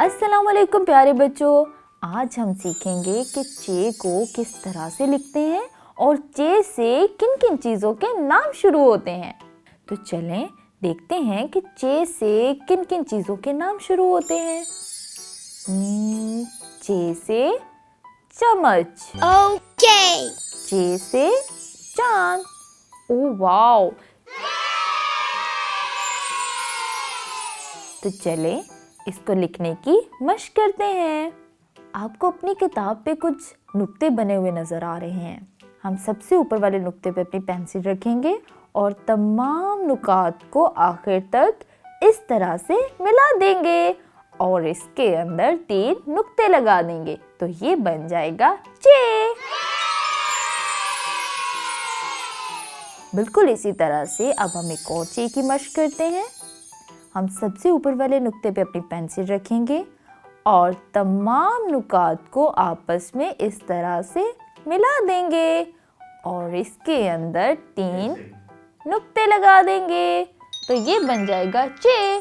अस्सलाम वालेकुम प्यारे बच्चों। आज हम सीखेंगे कि चे को किस तरह से लिखते हैं और चे से किन किन चीज़ों के नाम शुरू होते हैं। तो चलें देखते हैं कि चे से किन किन चीज़ों के नाम शुरू होते हैं। चे से चम्मच। ओके। चे से चांद। Oh wow. तो चले इसको लिखने की मशक करते हैं। आपको अपनी किताब पे कुछ नुक्ते बने हुए नजर आ रहे हैं। हम सबसे ऊपर वाले नुक्ते पे अपनी पेंसिल रखेंगे और तमाम नुकात को आखिर तक इस तरह से मिला देंगे और इसके अंदर 3 नुक्ते लगा देंगे तो ये बन जाएगा चे। बिल्कुल इसी तरह से अब हम एक और चे की मशक करते हैं। हम सबसे ऊपर वाले नुक्ते पे अपनी पेंसिल रखेंगे और तमाम नुकात को आपस में इस तरह से मिला देंगे और इसके अंदर 3 नुक्ते लगा देंगे तो ये बन जाएगा चे।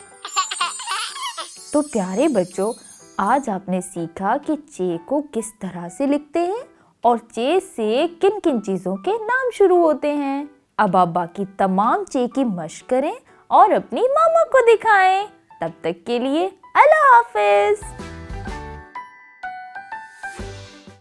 तो प्यारे बच्चों, आज आपने सीखा कि चे को किस तरह से लिखते हैं और चे से किन किन चीज़ों के नाम शुरू होते हैं। अब आप बाकी तमाम चे की मशक करें और अपनी मामा को दिखाएं। तब तक के लिए अल्लाह हाफिज।